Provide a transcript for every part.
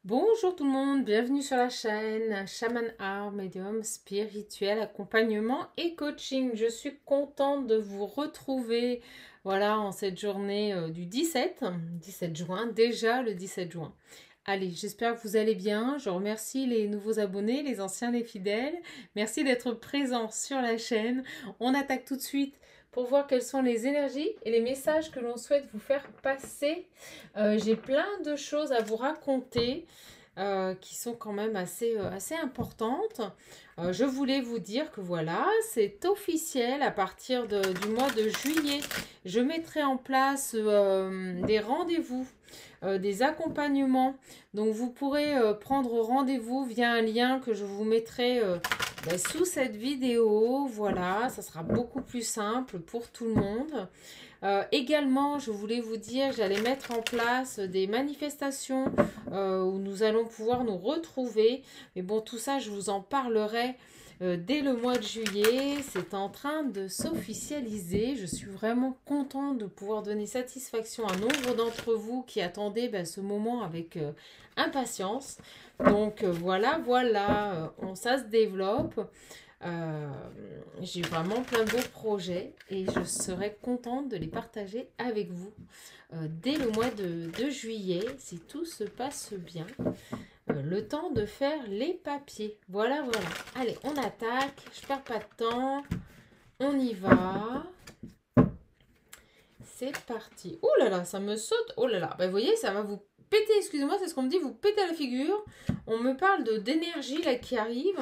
Bonjour tout le monde, bienvenue sur la chaîne Shaman Art, médium spirituel, accompagnement et coaching. Je suis contente de vous retrouver voilà, en cette journée du 17 juin, déjà le 17 juin. Allez, j'espère que vous allez bien. Je remercie les nouveaux abonnés, les anciens, les fidèles. Merci d'être présents sur la chaîne. On attaque tout de suite pour voir quelles sont les énergies et les messages que l'on souhaite vous faire passer. J'ai plein de choses à vous raconter qui sont quand même assez importantes. Je voulais vous dire que voilà, c'est officiel à partir du mois de juillet. Je mettrai en place des rendez-vous, des accompagnements. Donc vous pourrez prendre rendez-vous via un lien que je vous mettrai sous cette vidéo. Voilà, ça sera beaucoup plus simple pour tout le monde. Également, je voulais vous dire, j'allais mettre en place des manifestations où nous allons pouvoir nous retrouver. Mais bon, tout ça, je vous en parlerai dès le mois de juillet. C'est en train de s'officialiser. Je suis vraiment contente de pouvoir donner satisfaction à nombre d'entre vous qui attendaient ce moment avec impatience. Donc voilà, ça se développe. J'ai vraiment plein de beaux projets et je serai contente de les partager avec vous dès le mois de juillet, si tout se passe bien. Le temps de faire les papiers. Voilà. Allez, on attaque. Je perds pas de temps. On y va. C'est parti. Oh là là, ça me saute. Oh là là. Vous voyez, ça va vous péter. Excusez-moi, c'est ce qu'on me dit. Vous pétez à la figure. On me parle d'énergie là qui arrive.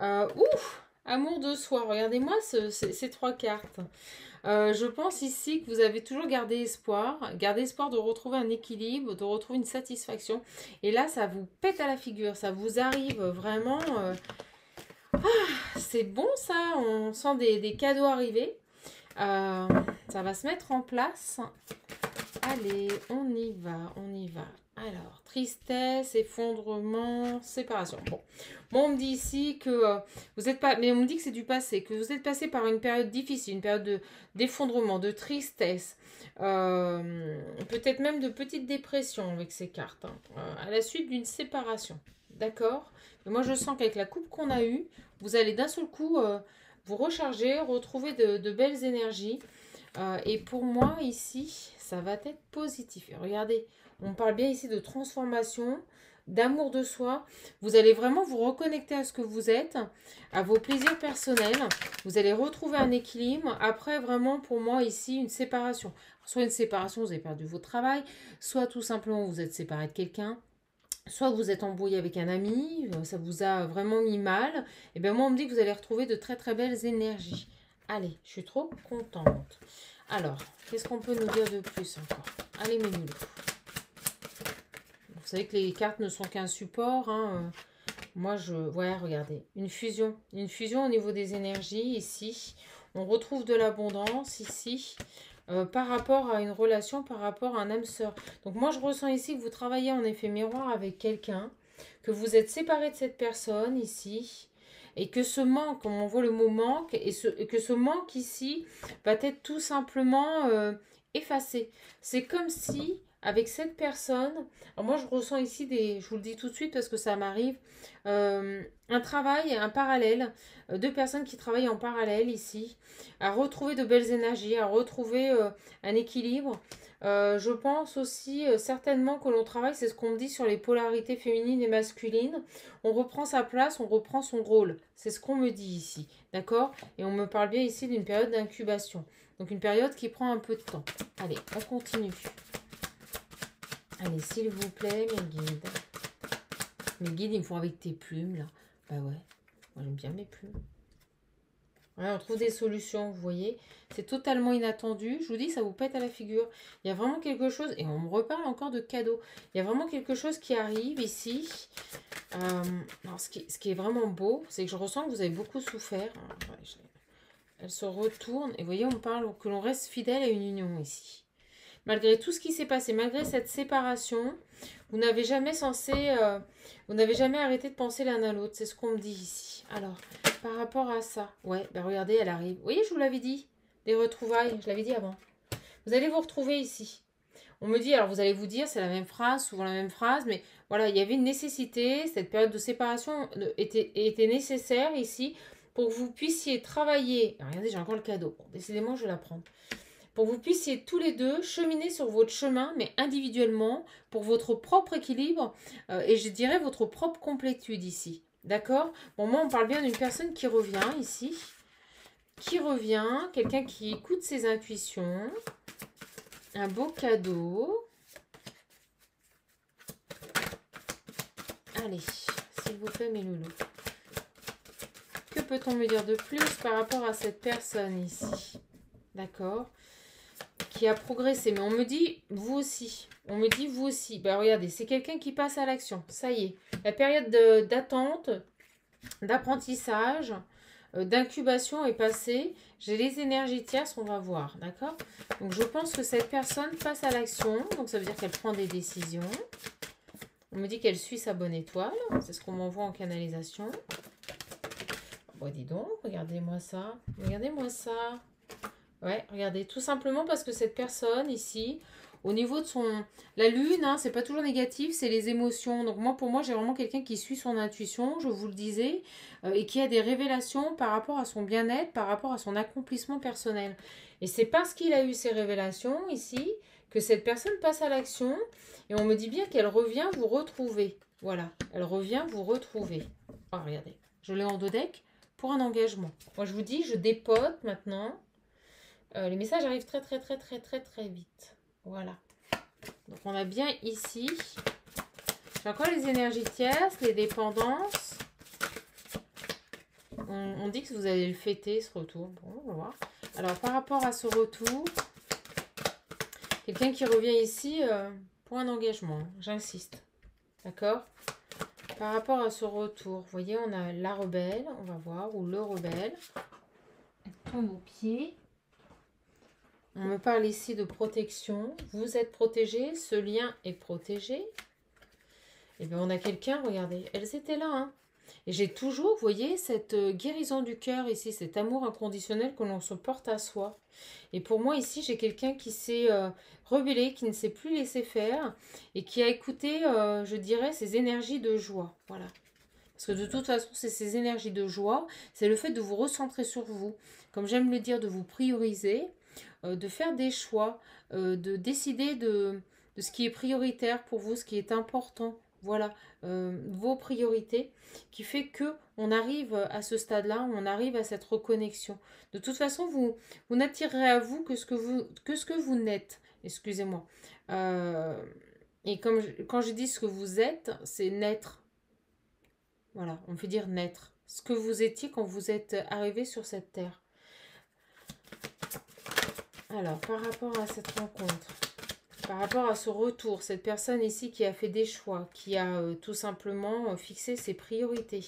Ouf! Amour de soi. Regardez-moi ces trois cartes. Je pense ici que vous avez toujours gardé espoir. Gardé espoir de retrouver un équilibre, de retrouver une satisfaction. Et là, ça vous pète à la figure. Ça vous arrive vraiment. C'est bon ça. On sent des cadeaux arriver. Ça va se mettre en place. Allez, on y va. Alors, tristesse, effondrement, séparation. Bon, moi on me dit ici que vous n'êtes pas, mais on me dit que c'est du passé, que vous êtes passé par une période difficile, une période d'effondrement, de tristesse, peut-être même de petite dépression avec ces cartes, à la suite d'une séparation. D'accord? Mais moi je sens qu'avec la coupe qu'on a eue, vous allez d'un seul coup vous recharger, retrouver de belles énergies. Et pour moi ici, ça va être positif. Et regardez, on parle bien ici de transformation, d'amour de soi. Vous allez vraiment vous reconnecter à ce que vous êtes, à vos plaisirs personnels. Vous allez retrouver un équilibre. Après, vraiment, pour moi, ici, une séparation. Soit une séparation, vous avez perdu votre travail, soit tout simplement, vous êtes séparé de quelqu'un. Soit vous êtes embrouillé avec un ami, ça vous a vraiment mis mal. Et bien moi, on me dit que vous allez retrouver de très très belles énergies. Allez, je suis trop contente. Alors, qu'est-ce qu'on peut nous dire de plus encore? Allez, mes loulous. Vous savez que les cartes ne sont qu'un support. Moi, ouais, regardez. Une fusion au niveau des énergies ici. On retrouve de l'abondance ici. Par rapport à une relation, par rapport à un âme sœur. Donc moi, je ressens ici que vous travaillez en effet miroir avec quelqu'un, que vous êtes séparé de cette personne ici, et que ce manque, comme on voit le mot manque, et que ce manque ici va être tout simplement effacé. C'est comme si, avec cette personne, alors moi je ressens ici je vous le dis tout de suite parce que ça m'arrive, un travail, un parallèle, deux personnes qui travaillent en parallèle ici, à retrouver de belles énergies, à retrouver un équilibre. Je pense aussi certainement que l'on travaille, c'est ce qu'on me dit sur les polarités féminines et masculines. On reprend sa place, on reprend son rôle. C'est ce qu'on me dit ici, d'accord? Et on me parle bien ici d'une période d'incubation. Donc une période qui prend un peu de temps. Allez, on continue. Allez, s'il vous plaît, mes guides. Mes guides, ils me font avec tes plumes, là. Bah ouais, moi j'aime bien mes plumes. Ouais, on trouve des solutions, vous voyez. C'est totalement inattendu. Je vous dis, ça vous pète à la figure. Il y a vraiment quelque chose, et on me reparle encore de cadeaux. Il y a vraiment quelque chose qui arrive ici. Alors, ce qui est vraiment beau, c'est que je ressens que vous avez beaucoup souffert. Alors, ouais, elle se retourne, et vous voyez, on parle que l'on reste fidèle à une union ici. Malgré tout ce qui s'est passé, malgré cette séparation, vous n'avez jamais vous n'avez jamais arrêté de penser l'un à l'autre. C'est ce qu'on me dit ici. Alors, par rapport à ça, ouais, ben regardez, elle arrive. Vous voyez, je vous l'avais dit, des retrouvailles, je l'avais dit avant. Vous allez vous retrouver ici. On me dit, alors vous allez vous dire, c'est la même phrase, souvent la même phrase, mais voilà, il y avait une nécessité, cette période de séparation était nécessaire ici pour que vous puissiez travailler. Alors, regardez, j'ai encore le cadeau. Bon, décidément, je vais la prendre. Pour que vous puissiez tous les deux cheminer sur votre chemin, mais individuellement, pour votre propre équilibre et je dirais votre propre complétude ici. D'accord? Bon, moi, on parle bien d'une personne qui revient ici. Qui revient, quelqu'un qui écoute ses intuitions. Un beau cadeau. Allez, s'il vous plaît, mes loulous. Que peut-on me dire de plus par rapport à cette personne ici? D'accord? Qui a progressé. Mais on me dit, vous aussi. On me dit, vous aussi. Ben, regardez, c'est quelqu'un qui passe à l'action. Ça y est. La période d'attente, d'apprentissage, d'incubation est passée. J'ai les énergies tierces, on va voir. D'accord? Donc, je pense que cette personne passe à l'action. Donc, ça veut dire qu'elle prend des décisions. On me dit qu'elle suit sa bonne étoile. C'est ce qu'on m'envoie en canalisation. Bon, dis donc, regardez-moi ça. Regardez-moi ça. Ouais, regardez, tout simplement parce que cette personne ici, au niveau de son... La lune, hein, c'est pas toujours négatif, c'est les émotions. Donc moi, pour moi, j'ai vraiment quelqu'un qui suit son intuition, je vous le disais, et qui a des révélations par rapport à son bien-être, par rapport à son accomplissement personnel. Et c'est parce qu'il a eu ces révélations ici que cette personne passe à l'action. Et on me dit bien qu'elle revient vous retrouver. Voilà, elle revient vous retrouver. Oh, regardez, je l'ai en deux decks pour un engagement. Moi, je vous dis, je dépote maintenant. Les messages arrivent très vite. Voilà. Donc on a bien ici. J'ai encore les énergies tierces, les dépendances. On dit que vous allez le fêter ce retour. Bon, on va voir. Alors par rapport à ce retour, quelqu'un qui revient ici pour un engagement. J'insiste. D'accord? Par rapport à ce retour, vous voyez, on a la rebelle, on va voir, ou le rebelle. Elle tombe au pied. On me parle ici de protection. Vous êtes protégé. Ce lien est protégé. Et bien, on a quelqu'un, regardez. Elles étaient là. Hein. Et j'ai toujours, vous voyez, cette guérison du cœur ici, cet amour inconditionnel que l'on se porte à soi. Et pour moi, ici, j'ai quelqu'un qui s'est rebellé, qui ne s'est plus laissé faire et qui a écouté, je dirais, ses énergies de joie. Voilà. Parce que de toute façon, c'est ces énergies de joie. C'est le fait de vous recentrer sur vous. Comme j'aime le dire, de vous prioriser. De faire des choix, de décider de ce qui est prioritaire pour vous, ce qui est important. Voilà, vos priorités qui fait que on arrive à ce stade-là, on arrive à cette reconnexion. De toute façon, vous n'attirerez à vous que ce que vous n'êtes. Excusez-moi. Et quand je dis ce que vous êtes, c'est naître. Voilà, on peut dire naître. Ce que vous étiez quand vous êtes arrivé sur cette terre. Alors, par rapport à cette rencontre, par rapport à ce retour, cette personne ici qui a fait des choix, qui a tout simplement fixé ses priorités.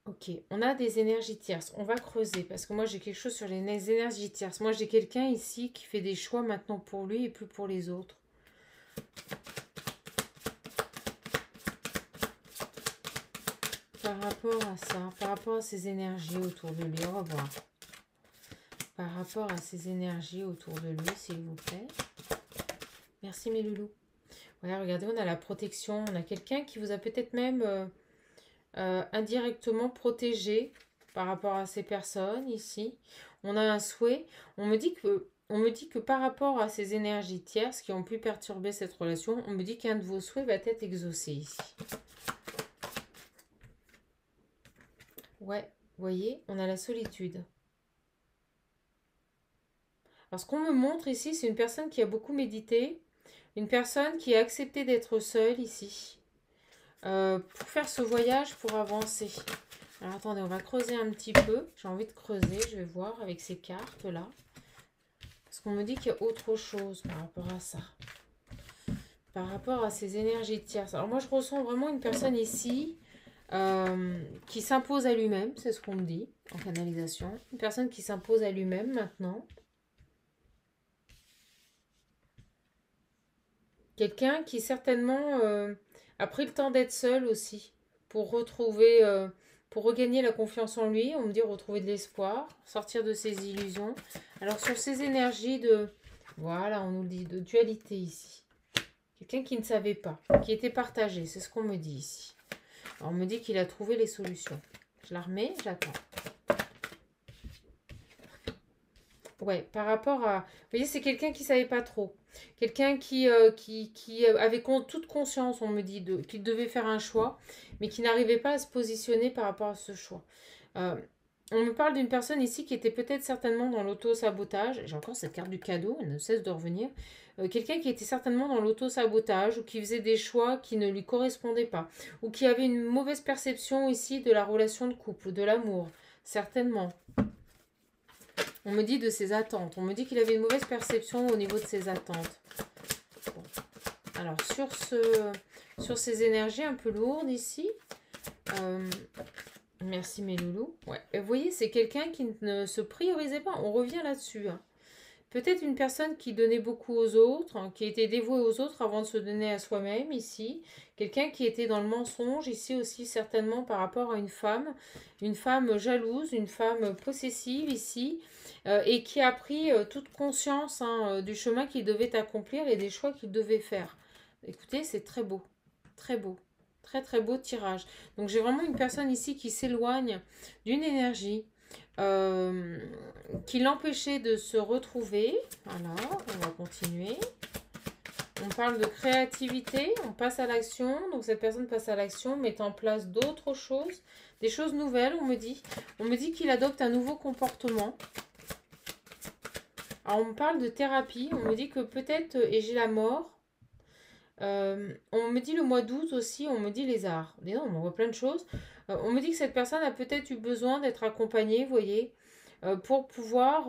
Ok, on a des énergies tierces. On va creuser parce que moi, j'ai quelque chose sur les énergies tierces. Moi, j'ai quelqu'un ici qui fait des choix maintenant pour lui et plus pour les autres. Par rapport à ça, par rapport à ces énergies autour de lui, on va voir. Par rapport à ces énergies autour de lui, s'il vous plaît. Merci mes loulous. Ouais, regardez, on a la protection. On a quelqu'un qui vous a peut-être même indirectement protégé par rapport à ces personnes ici. On a un souhait. On me dit que par rapport à ces énergies tierces qui ont pu perturber cette relation, on me dit qu'un de vos souhaits va être exaucé ici. Ouais, vous voyez, on a la solitude. Alors, ce qu'on me montre ici, c'est une personne qui a beaucoup médité, une personne qui a accepté d'être seule ici, pour faire ce voyage, pour avancer. Alors, attendez, on va creuser un petit peu. J'ai envie de creuser, je vais voir avec ces cartes-là. Parce qu'on me dit qu'il y a autre chose par rapport à ça. Par rapport à ces énergies tierces. Alors, moi, je ressens vraiment une personne ici qui s'impose à lui-même, c'est ce qu'on me dit en canalisation. Une personne qui s'impose à lui-même maintenant. Quelqu'un qui certainement a pris le temps d'être seul aussi pour retrouver, pour regagner la confiance en lui. On me dit retrouver de l'espoir, sortir de ses illusions. Alors sur ces énergies Voilà, on nous le dit, de dualité ici. Quelqu'un qui ne savait pas, qui était partagé, c'est ce qu'on me dit ici. Alors, on me dit qu'il a trouvé les solutions. Je la remets, j'attends. Ouais, par rapport à... Vous voyez, c'est quelqu'un qui ne savait pas trop. Quelqu'un qui avait toute conscience, on me dit, qu'il devait faire un choix, mais qui n'arrivait pas à se positionner par rapport à ce choix. On me parle d'une personne ici qui était peut-être certainement dans l'auto-sabotage. J'ai encore cette carte du cadeau, elle ne cesse de revenir. Quelqu'un qui était certainement dans l'auto-sabotage ou qui faisait des choix qui ne lui correspondaient pas. Ou qui avait une mauvaise perception ici de la relation de couple ou de l'amour. Certainement. On me dit de ses attentes. On me dit qu'il avait une mauvaise perception au niveau de ses attentes. Bon. Alors, sur ces énergies un peu lourdes ici... merci mes loulous. Ouais. Et vous voyez, c'est quelqu'un qui ne se priorisait pas. On revient là-dessus. Hein. Peut-être une personne qui donnait beaucoup aux autres, hein, qui était dévouée aux autres avant de se donner à soi-même ici. Quelqu'un qui était dans le mensonge ici aussi certainement par rapport à une femme jalouse, une femme possessive ici, et qui a pris toute conscience hein, du chemin qu'il devait accomplir et des choix qu'il devait faire. Écoutez, c'est très beau, très beau. Très très beau tirage. Donc j'ai vraiment une personne ici qui s'éloigne d'une énergie qui l'empêchait de se retrouver. Voilà, on va continuer. On parle de créativité, on passe à l'action. Donc cette personne passe à l'action, met en place d'autres choses, des choses nouvelles, on me dit. On me dit qu'il adopte un nouveau comportement. Alors on me parle de thérapie, on me dit que peut-être, et j'ai la mort. On me dit le mois d'août aussi, on me dit les arts. Mais non, on voit plein de choses. On me dit que cette personne a peut-être eu besoin d'être accompagnée, vous voyez, pour pouvoir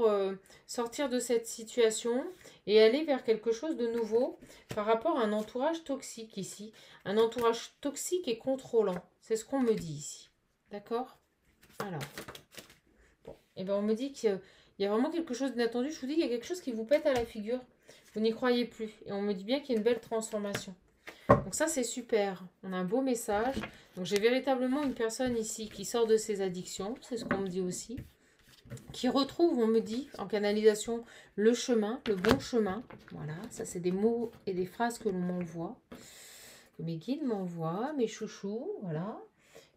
sortir de cette situation et aller vers quelque chose de nouveau par rapport à un entourage toxique ici. Un entourage toxique et contrôlant. C'est ce qu'on me dit ici. D'accord? Alors. Bon. Et bien on me dit qu'il y a vraiment quelque chose d'inattendu. Je vous dis, il y a quelque chose qui vous pète à la figure. Vous n'y croyez plus. Et on me dit bien qu'il y a une belle transformation. Donc ça, c'est super. On a un beau message. Donc j'ai véritablement une personne ici qui sort de ses addictions. C'est ce qu'on me dit aussi. Qui retrouve, on me dit, en canalisation, le chemin, le bon chemin. Voilà, ça c'est des mots et des phrases que l'on m'envoie. Que mes guides m'envoient, mes chouchous. Voilà.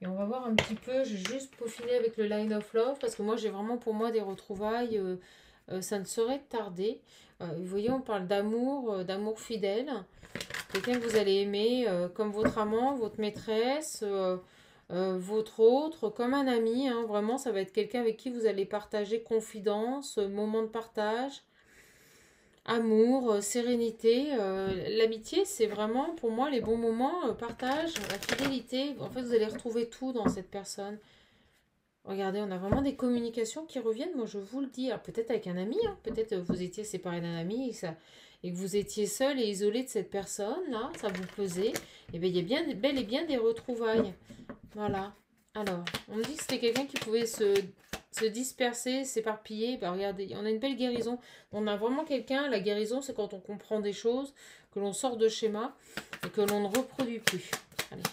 Et on va voir un petit peu, j'ai juste peaufiné avec le Line of Love. Parce que moi, j'ai vraiment pour moi des retrouvailles... ça ne saurait tarder. Vous voyez, on parle d'amour fidèle. Quelqu'un que vous allez aimer comme votre amant, votre maîtresse, votre autre, comme un ami. Hein. Vraiment, ça va être quelqu'un avec qui vous allez partager confidence, moment de partage, amour, sérénité. L'amitié, c'est vraiment pour moi les bons moments, partage, la fidélité. En fait, vous allez retrouver tout dans cette personne. Regardez, on a vraiment des communications qui reviennent, moi je vous le dis. Peut-être avec un ami, hein. Peut-être vous étiez séparé d'un ami et que vous étiez seul et isolé de cette personne, là, ça vous pesait. Et bien il y a bel et bien des retrouvailles. Voilà. Alors, on me dit que c'était quelqu'un qui pouvait se disperser, s'éparpiller. Ben, regardez, on a une belle guérison. On a vraiment quelqu'un, la guérison c'est quand on comprend des choses, que l'on sort de schéma et que l'on ne reproduit plus. Allez.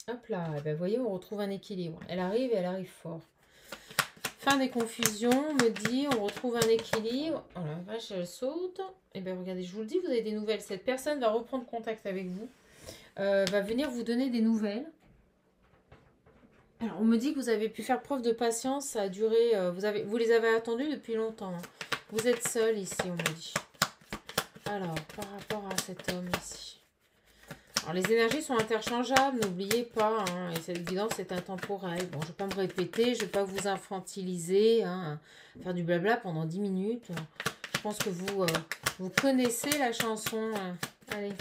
Hop là, et ben, vous voyez, on retrouve un équilibre. Elle arrive et elle arrive fort. Fin des confusions, on me dit, on retrouve un équilibre. Oh la vache, elle saute. Et bien, regardez, je vous le dis, vous avez des nouvelles. Cette personne va reprendre contact avec vous. Va venir vous donner des nouvelles. Alors, on me dit que vous avez pu faire preuve de patience. Ça a duré, vous les avez attendus depuis longtemps. Hein. Vous êtes seul ici, on me dit. Alors, par rapport à cet homme ici. Alors, les énergies sont interchangeables, n'oubliez pas, hein, et cette guidance est intemporelle. Bon, je ne vais pas me répéter, je ne vais pas vous infantiliser, hein, faire du blabla pendant 10 minutes. Je pense que vous connaissez la chanson. Allez,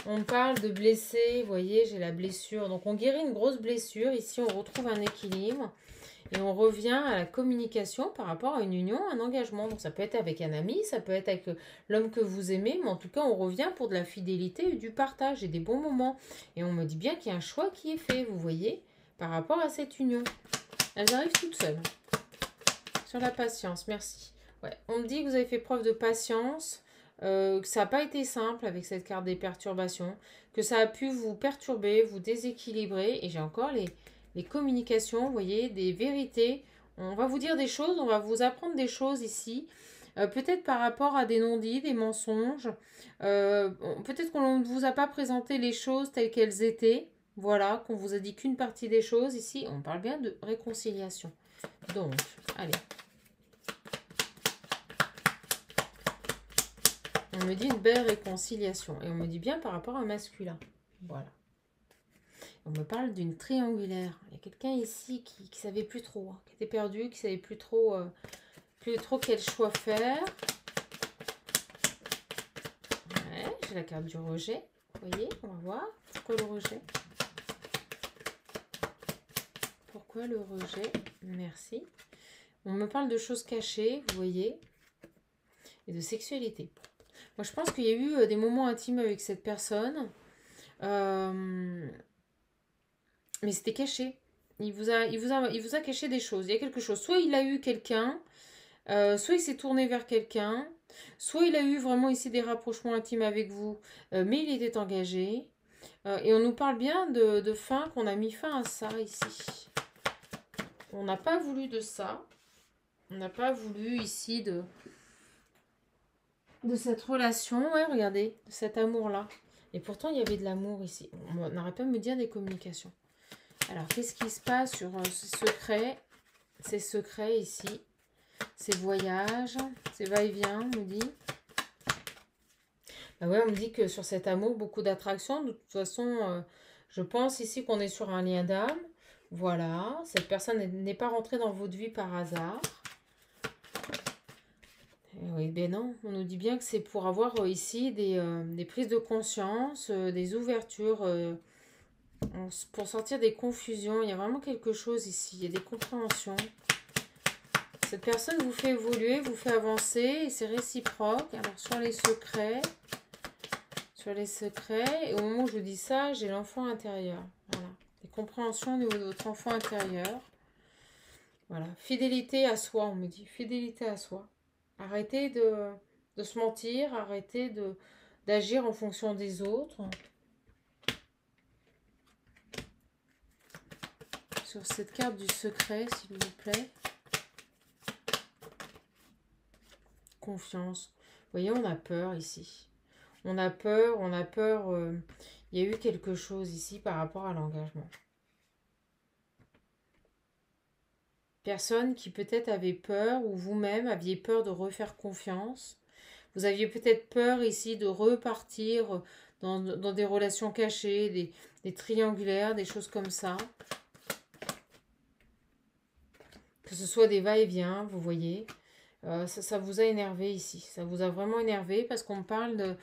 on parle de blessé, vous voyez, j'ai la blessure. Donc, on guérit une grosse blessure. Ici, on retrouve un équilibre. Et on revient à la communication par rapport à une union, un engagement. Donc ça peut être avec un ami, ça peut être avec l'homme que vous aimez, mais en tout cas on revient pour de la fidélité et du partage et des bons moments. Et on me dit bien qu'il y a un choix qui est fait, vous voyez, par rapport à cette union. Elles arrivent toutes seules. Sur la patience, merci. Ouais, on me dit que vous avez fait preuve de patience, que ça n'a pas été simple avec cette carte des perturbations, que ça a pu vous perturber, vous déséquilibrer. Et j'ai encore les communications, vous voyez, des vérités On va vous dire des choses, on va vous apprendre des choses ici. Peut-être par rapport à des non-dits, des mensonges. Peut-être qu'on ne vous a pas présenté les choses telles qu'elles étaient. Voilà, qu'on vous a dit qu'une partie des choses. Ici, on parle bien de réconciliation. Donc, allez. On me dit une belle réconciliation. Et on me dit bien par rapport à un masculin. Voilà. On me parle d'une triangulaire. Il y a quelqu'un ici qui ne savait plus trop, hein, qui était perdu, qui ne savait plus trop quel choix faire. Ouais, j'ai la carte du rejet. Vous voyez, on va voir. Pourquoi le rejet? Pourquoi le rejet? Merci. On me parle de choses cachées, vous voyez, et de sexualité. Moi, je pense qu'il y a eu des moments intimes avec cette personne. Mais c'était caché. Il vous a caché des choses. Il y a quelque chose. Soit il a eu quelqu'un, soit il s'est tourné vers quelqu'un, soit il a eu vraiment ici des rapprochements intimes avec vous, mais il était engagé. Et on nous parle bien de fin, qu'on a mis fin à ça ici. On n'a pas voulu de ça. On n'a pas voulu ici de cette relation. Ouais, regardez, de cet amour-là. Et pourtant, il y avait de l'amour ici. On n'arrête pas de me dire des communications. Alors, qu'est-ce qui se passe sur ces secrets ici, ces voyages, ces va-et-vient, on me dit. Ah ouais, on me dit que sur cet amour, beaucoup d'attraction. De toute façon, je pense ici qu'on est sur un lien d'âme. Voilà, cette personne n'est pas rentrée dans votre vie par hasard. Et oui, ben non, on nous dit bien que c'est pour avoir ici des prises de conscience, des ouvertures, pour sortir des confusions. Il y a vraiment quelque chose ici, il y a des compréhensions. Cette personne vous fait évoluer, vous fait avancer et c'est réciproque. Alors sur les secrets, et au moment où je vous dis ça, j'ai l'enfant intérieur. Voilà, des compréhensions au niveau de votre enfant intérieur. Voilà, fidélité à soi, on me dit, fidélité à soi. Arrêtez de se mentir, arrêtez d'agir en fonction des autres. Sur cette carte du secret, s'il vous plaît. Confiance. Vous voyez, on a peur ici. On a peur. Il y a eu quelque chose ici par rapport à l'engagement. Personne qui peut-être avait peur, ou vous-même aviez peur de refaire confiance. Vous aviez peut-être peur ici de repartir dans des relations cachées, des triangulaires, des choses comme ça. Que ce soit des va-et-vient, vous voyez. Ça vous a énervé ici. Ça vous a vraiment énervé parce qu'on me parle de...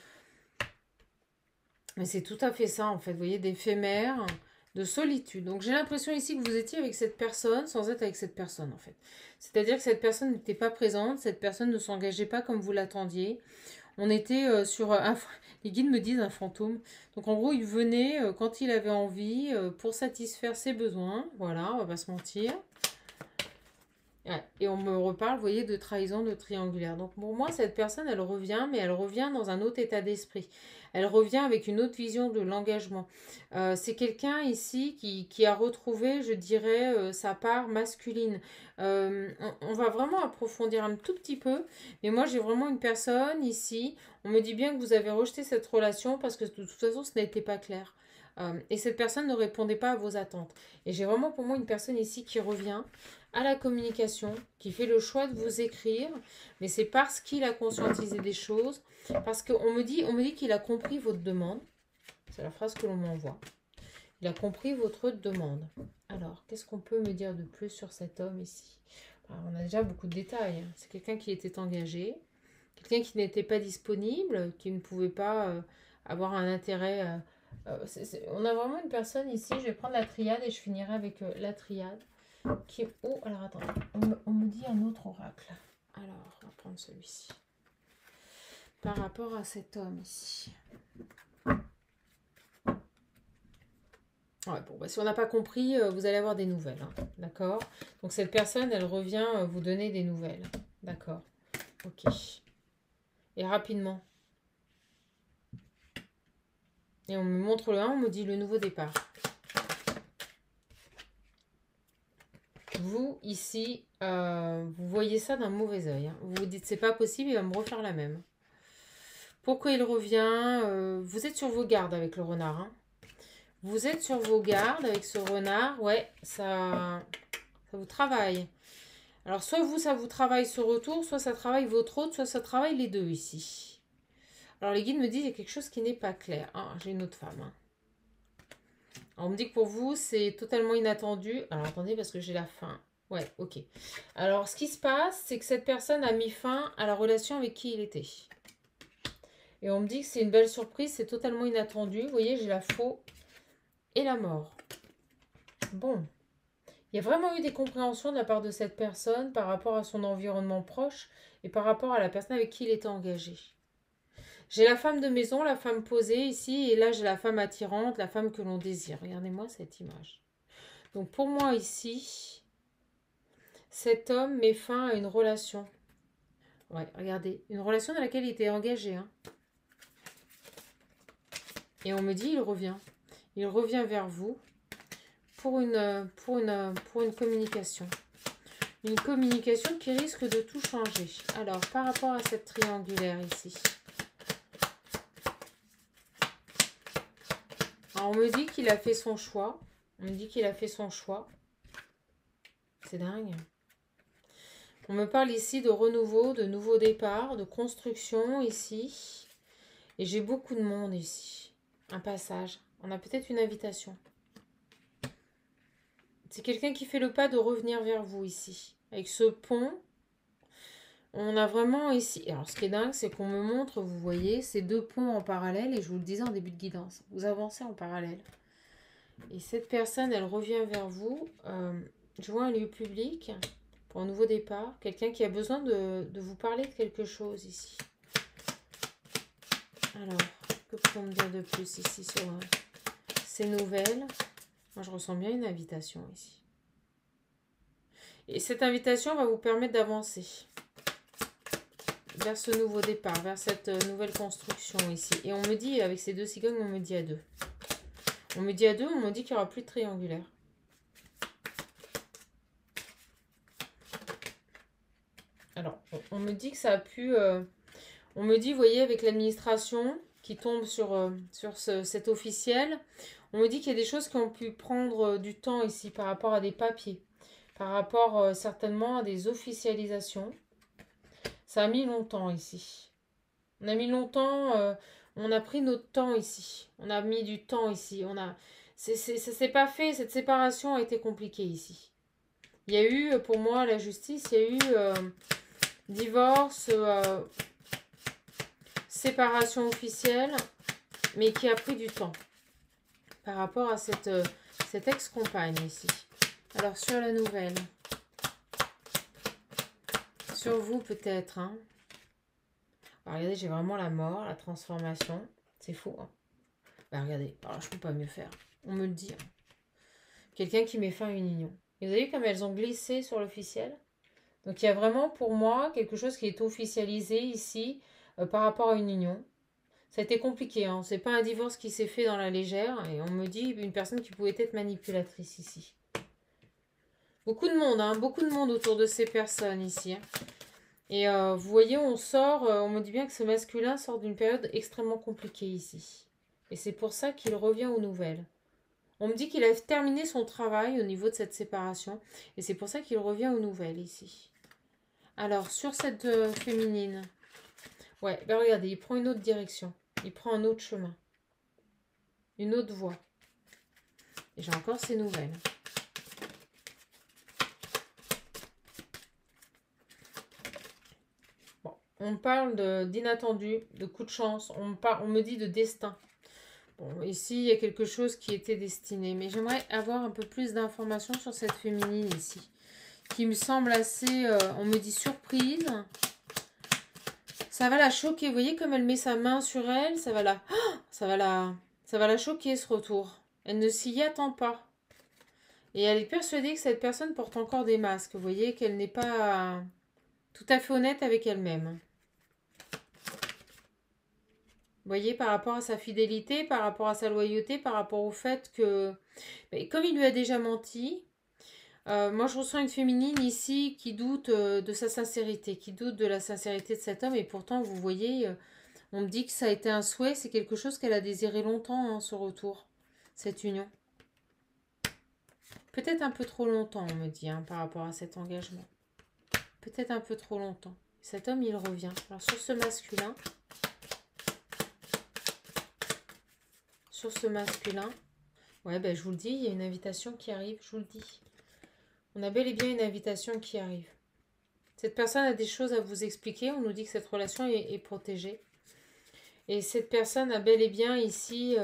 Mais c'est tout à fait ça, en fait. Vous voyez, d'éphémère, de solitude. Donc, j'ai l'impression ici que vous étiez avec cette personne sans être avec cette personne, en fait. C'est-à-dire que cette personne n'était pas présente. Cette personne ne s'engageait pas comme vous l'attendiez. On était sur... les guides me disent un fantôme. Donc, en gros, il venait quand il avait envie pour satisfaire ses besoins. Voilà, on va pas se mentir. Et on me reparle, vous voyez, de trahison, de triangulaire. Donc pour moi, cette personne, elle revient, mais elle revient dans un autre état d'esprit. Elle revient avec une autre vision de l'engagement. C'est quelqu'un ici qui a retrouvé, je dirais, sa part masculine. On va vraiment approfondir un tout petit peu. Mais moi, j'ai vraiment une personne ici. On me dit bien que vous avez rejeté cette relation parce que de toute façon, ce n'était pas clair. Et cette personne ne répondait pas à vos attentes. Et j'ai vraiment pour moi une personne ici qui revient à la communication, qui fait le choix de vous écrire, mais c'est parce qu'il a conscientisé des choses, parce qu'on me dit qu'il a compris votre demande. C'est la phrase que l'on m'envoie. Il a compris votre demande. Alors, qu'est-ce qu'on peut me dire de plus sur cet homme ici? On a déjà beaucoup de détails. C'est quelqu'un qui était engagé, quelqu'un qui n'était pas disponible, qui ne pouvait pas avoir un intérêt. On a vraiment une personne ici, je vais prendre la triade et je finirai avec la triade. Oh, alors attends, on me dit un autre oracle. Alors, on va prendre celui-ci. Par rapport à cet homme ici. Ouais, bon, bah, si on n'a pas compris, vous allez avoir des nouvelles. Hein, d'accord? Donc cette personne, elle revient vous donner des nouvelles. D'accord? Ok. Et rapidement. Et on me montre le 1, on me dit le nouveau départ. vous, ici, vous voyez ça d'un mauvais œil. Hein. Vous vous dites, c'est pas possible, il va me refaire la même. Pourquoi il revient? Vous êtes sur vos gardes avec le renard. Hein. Vous êtes sur vos gardes avec ce renard. Ouais, ça vous travaille. Alors, soit vous, ça vous travaille ce retour, soit ça travaille votre hôte, soit ça travaille les deux ici. Alors, les guides me disent qu'il y a quelque chose qui n'est pas clair. Ah, j'ai une autre femme. Hein. Alors, on me dit que pour vous, c'est totalement inattendu. Alors, attendez, parce que j'ai la fin. Ouais, ok. Alors, ce qui se passe, c'est que cette personne a mis fin à la relation avec qui il était. Et on me dit que c'est une belle surprise, c'est totalement inattendu. Vous voyez, j'ai la faux et la mort. Bon. Il y a vraiment eu des compréhensions de la part de cette personne par rapport à son environnement proche et par rapport à la personne avec qui il était engagé. J'ai la femme de maison, la femme posée ici, et là j'ai la femme attirante, la femme que l'on désire. Regardez-moi cette image. Donc pour moi ici, cet homme met fin à une relation. Ouais, regardez, une relation dans laquelle il était engagé. Hein. Et on me dit, il revient. Il revient vers vous pour une communication. Une communication qui risque de tout changer. Alors, par rapport à cette triangulaire ici. Alors, on me dit qu'il a fait son choix. On me dit qu'il a fait son choix. C'est dingue. On me parle ici de renouveau, de nouveau départ, de construction ici. Et j'ai beaucoup de monde ici. Un passage. On a peut-être une invitation. C'est quelqu'un qui fait le pas de revenir vers vous ici. Avec ce pont, on a vraiment ici... Alors, ce qui est dingue, c'est qu'on me montre, vous voyez, ces deux ponts en parallèle. Et je vous le disais en début de guidance. Vous avancez en parallèle. Et cette personne, elle revient vers vous. Je vois un lieu public pour un nouveau départ. Quelqu'un qui a besoin de vous parler de quelque chose ici. Alors, que peut-on me dire de plus ici sur ces nouvelles? Moi, je ressens bien une invitation ici. Et cette invitation va vous permettre d'avancer vers ce nouveau départ, vers cette nouvelle construction ici. Et on me dit, avec ces deux cigognes, on me dit à deux. On me dit à deux, on me dit qu'il n'y aura plus de triangulaire. Alors, on me dit que ça a pu... on me dit, vous voyez, avec l'administration qui tombe sur cet officiel, on me dit qu'il y a des choses qui ont pu prendre du temps ici par rapport à des papiers, par rapport certainement à des officialisations. Ça a mis longtemps ici. On a mis longtemps, on a pris notre temps ici. On a mis du temps ici. Ça s'est pas fait, cette séparation a été compliquée ici. Il y a eu, pour moi, la justice, il y a eu divorce, séparation officielle, mais qui a pris du temps par rapport à cette ex-compagne ici. Alors, sur la nouvelle, sur vous peut-être, hein. Alors, regardez, j'ai vraiment la mort, la transformation. C'est fou, hein. Bah, regardez, alors, je ne peux pas mieux faire. On me le dit. Hein. Quelqu'un qui met fin à une union. Et vous avez vu comme elles ont glissé sur l'officiel? Donc, il y a vraiment pour moi quelque chose qui est officialisé ici par rapport à une union. Ça a été compliqué, hein. C'est pas un divorce qui s'est fait dans la légère. Et on me dit une personne qui pouvait être manipulatrice ici. Beaucoup de monde, hein. Beaucoup de monde autour de ces personnes ici. Hein. Et vous voyez, on sort, on me dit bien que ce masculin sort d'une période extrêmement compliquée ici. Et c'est pour ça qu'il revient aux nouvelles. On me dit qu'il a terminé son travail au niveau de cette séparation. Et c'est pour ça qu'il revient aux nouvelles ici. Alors, sur cette féminine, ouais, ben regardez, il prend une autre direction. Il prend un autre chemin. Une autre voie. Et j'ai encore ces nouvelles. Bon, on parle d'inattendu, de coup de chance. On me dit de destin. Bon, ici, il y a quelque chose qui était destiné. Mais j'aimerais avoir un peu plus d'informations sur cette féminine ici. Qui me semble assez, on me dit surprise. Ça va la choquer. Vous voyez comme elle met sa main sur elle. Ça va la choquer ce retour. Elle ne s'y attend pas. Et elle est persuadée que cette personne porte encore des masques. Vous voyez qu'elle n'est pas tout à fait honnête avec elle-même. Vous voyez, par rapport à sa fidélité, par rapport à sa loyauté, par rapport au fait que, comme il lui a déjà menti, Moi, je ressens une féminine ici qui doute de sa sincérité, qui doute de la sincérité de cet homme. Et pourtant, vous voyez, on me dit que ça a été un souhait. C'est quelque chose qu'elle a désiré longtemps, hein, ce retour, cette union. Peut-être un peu trop longtemps, on me dit, hein, par rapport à cet engagement. Peut-être un peu trop longtemps. Cet homme, il revient. Alors, sur ce masculin, ouais, ben, je vous le dis, il y a une invitation qui arrive, je vous le dis. On a bel et bien une invitation qui arrive. Cette personne a des choses à vous expliquer. On nous dit que cette relation est protégée. Et cette personne a bel et bien ici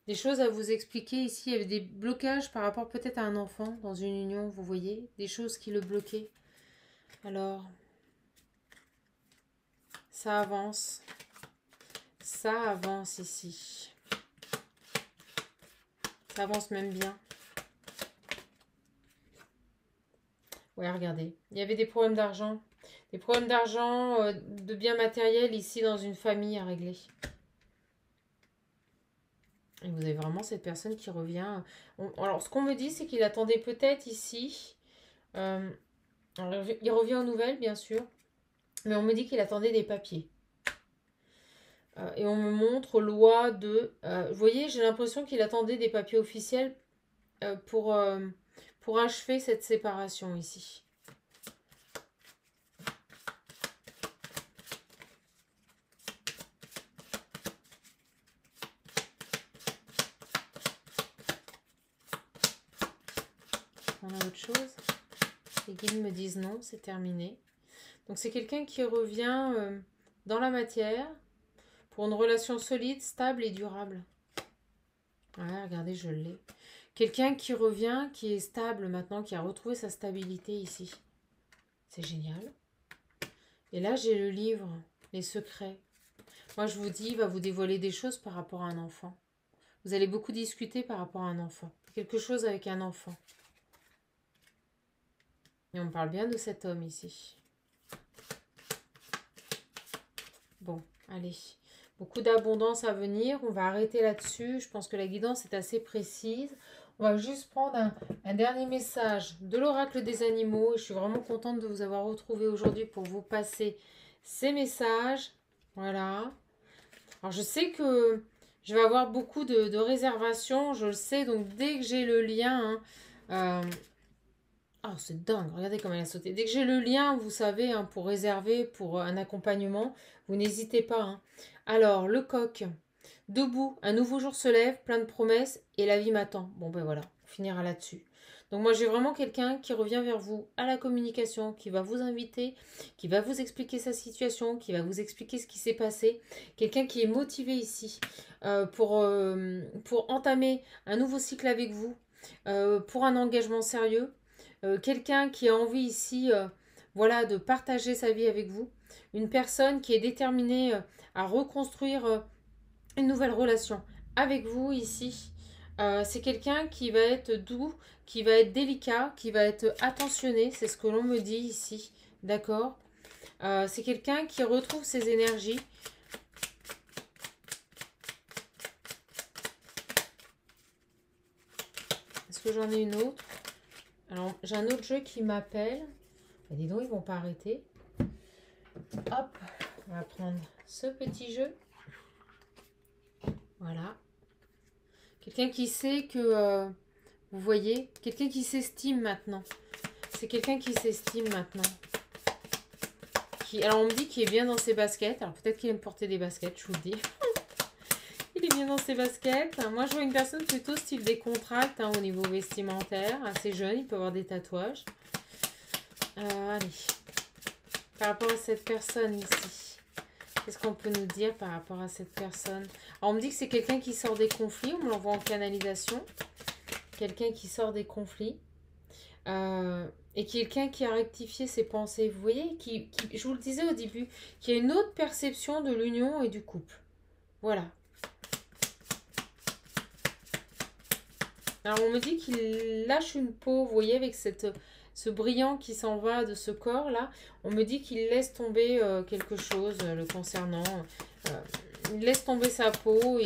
des choses à vous expliquer. Ici, il y avait des blocages par rapport peut-être à un enfant dans une union, vous voyez. Des choses qui le bloquaient. Alors, ça avance. Ça avance ici. Ça avance même bien. Ouais, regardez. Il y avait des problèmes d'argent. Des problèmes d'argent, de biens matériels ici dans une famille à régler. Et vous avez vraiment cette personne qui revient. Alors, ce qu'on me dit, c'est qu'il attendait peut-être ici. Alors, il revient aux nouvelles, bien sûr. Mais on me dit qu'il attendait des papiers. Et on me montre loi de... vous voyez, j'ai l'impression qu'il attendait des papiers officiels pour achever cette séparation ici. On a autre chose. Les guides me disent non, c'est terminé. Donc c'est quelqu'un qui revient dans la matière pour une relation solide, stable et durable. Ouais, regardez, je l'ai. Quelqu'un qui revient, qui est stable maintenant, qui a retrouvé sa stabilité ici. C'est génial. Et là, j'ai le livre, les secrets. Moi, je vous dis, il va vous dévoiler des choses par rapport à un enfant. Vous allez beaucoup discuter par rapport à un enfant. Quelque chose avec un enfant. Et on parle bien de cet homme ici. Bon, allez. Beaucoup d'abondance à venir. On va arrêter là-dessus. Je pense que la guidance est assez précise. On va juste prendre un dernier message de l'oracle des animaux. Je suis vraiment contente de vous avoir retrouvé aujourd'hui pour vous passer ces messages. Voilà. Alors, je sais que je vais avoir beaucoup de réservations. Je le sais. Donc, dès que j'ai le lien... oh, c'est dingue, regardez comme elle a sauté. Dès que j'ai le lien, vous savez, hein, pour réserver pour un accompagnement, vous n'hésitez pas. Hein. Alors, le coq, debout, un nouveau jour se lève, plein de promesses, et la vie m'attend. Bon, ben voilà, on finira là-dessus. Donc moi, j'ai vraiment quelqu'un qui revient vers vous à la communication, qui va vous inviter, qui va vous expliquer sa situation, qui va vous expliquer ce qui s'est passé. Quelqu'un qui est motivé ici pour entamer un nouveau cycle avec vous, pour un engagement sérieux. Quelqu'un qui a envie ici voilà, de partager sa vie avec vous. Une personne qui est déterminée à reconstruire une nouvelle relation avec vous ici. C'est quelqu'un qui va être doux, qui va être délicat, qui va être attentionné. C'est ce que l'on me dit ici. D'accord. C'est quelqu'un qui retrouve ses énergies. Est-ce que j'en ai une autre? Alors, j'ai un autre jeu qui m'appelle. Ben, dis donc, ils ne vont pas arrêter. Hop, on va prendre ce petit jeu. Voilà. Quelqu'un qui sait que... vous voyez, quelqu'un qui s'estime maintenant. C'est quelqu'un qui s'estime maintenant. Alors, on me dit qu'il est bien dans ses baskets. Alors, peut-être qu'il aime porter des baskets, je vous le dis. Il est bien dans ses baskets. Moi, je vois une personne plutôt style décontracte au niveau vestimentaire. Assez jeune, il peut avoir des tatouages. Allez. Par rapport à cette personne ici. Qu'est-ce qu'on peut nous dire par rapport à cette personne? Alors, on me dit que c'est quelqu'un qui sort des conflits. On me l'envoie en canalisation. Quelqu'un qui sort des conflits. Et quelqu'un qui a rectifié ses pensées. Vous voyez, je vous le disais au début, qui a une autre perception de l'union et du couple. Voilà. Alors, on me dit qu'il lâche une peau, vous voyez, avec ce brillant qui s'en va de ce corps-là. On me dit qu'il laisse tomber quelque chose le concernant. Il laisse tomber sa peau,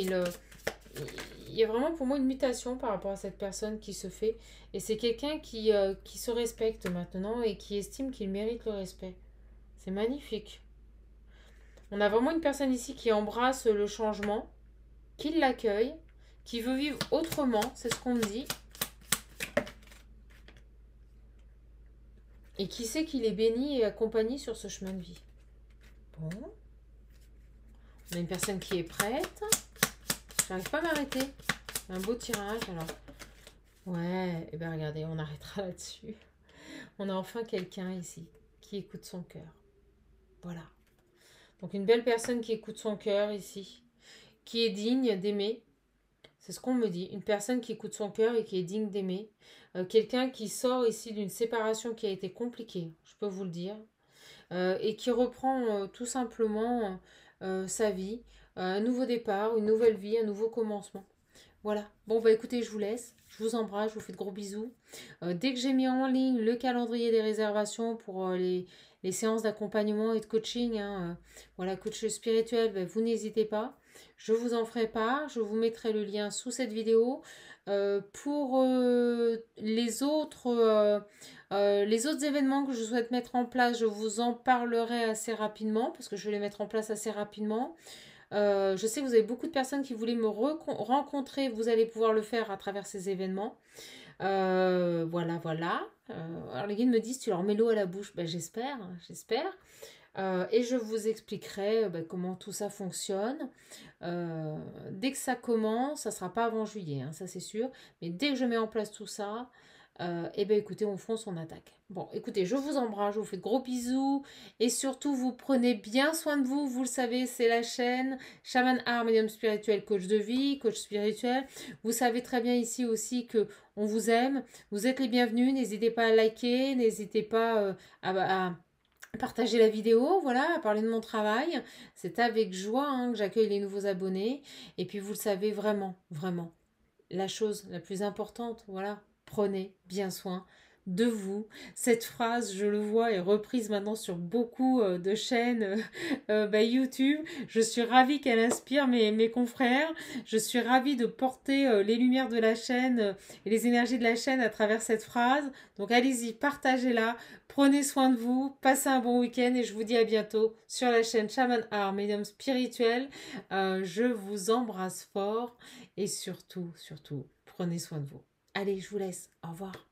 il y a vraiment pour moi une mutation par rapport à cette personne qui se fait. Et c'est quelqu'un qui se respecte maintenant et qui estime qu'il mérite le respect. C'est magnifique. On a vraiment une personne ici qui embrasse le changement, qui l'accueille, qui veut vivre autrement, c'est ce qu'on me dit. Et qui sait qu'il est béni et accompagné sur ce chemin de vie. Bon. On a une personne qui est prête. J'arrive pas à m'arrêter. Un beau tirage alors. Ouais, et bien regardez, on arrêtera là-dessus. On a enfin quelqu'un ici qui écoute son cœur. Voilà. Donc une belle personne qui écoute son cœur ici, qui est digne d'aimer. C'est ce qu'on me dit. Une personne qui écoute son cœur et qui est digne d'aimer. Quelqu'un qui sort ici d'une séparation qui a été compliquée, je peux vous le dire. Et qui reprend tout simplement sa vie. Un nouveau départ, une nouvelle vie, un nouveau commencement. Voilà. Bon, bah écoutez, je vous laisse. Je vous embrasse, je vous fais de gros bisous. Dès que j'ai mis en ligne le calendrier des réservations pour les séances d'accompagnement et de coaching, hein, voilà, coach spirituel, bah, vous n'hésitez pas. Je vous en ferai part. Je vous mettrai le lien sous cette vidéo. Pour les autres événements que je souhaite mettre en place, je vous en parlerai assez rapidement parce que je vais les mettre en place assez rapidement. Je sais que vous avez beaucoup de personnes qui voulaient me rencontrer. Vous allez pouvoir le faire à travers ces événements. Voilà, voilà. Alors les guides me disent, tu leur mets l'eau à la bouche. Ben, j'espère, j'espère. Et je vous expliquerai comment tout ça fonctionne. Dès que ça commence, ça ne sera pas avant juillet, hein, ça c'est sûr. Mais dès que je mets en place tout ça, et bien écoutez, on fonce, on attaque. Bon, écoutez, je vous embrasse, je vous fais de gros bisous. Et surtout, vous prenez bien soin de vous. Vous le savez, c'est la chaîne Shaman Art, médium spirituel, coach de vie, coach spirituel. Vous savez très bien ici aussi que on vous aime. Vous êtes les bienvenus. N'hésitez pas à liker, n'hésitez pas à partager la vidéo, voilà, à parler de mon travail. C'est avec joie hein, que j'accueille les nouveaux abonnés. Et puis vous le savez vraiment, vraiment, la chose la plus importante, voilà, prenez bien soin de vous. Cette phrase, je le vois, est reprise maintenant sur beaucoup de chaînes YouTube. Je suis ravie qu'elle inspire mes confrères. Je suis ravie de porter les lumières de la chaîne et les énergies de la chaîne à travers cette phrase. Donc allez-y, partagez-la. Prenez soin de vous. Passez un bon week-end et je vous dis à bientôt sur la chaîne Shaman Art, médium spirituel. Je vous embrasse fort et surtout, surtout, prenez soin de vous. Allez, je vous laisse. Au revoir.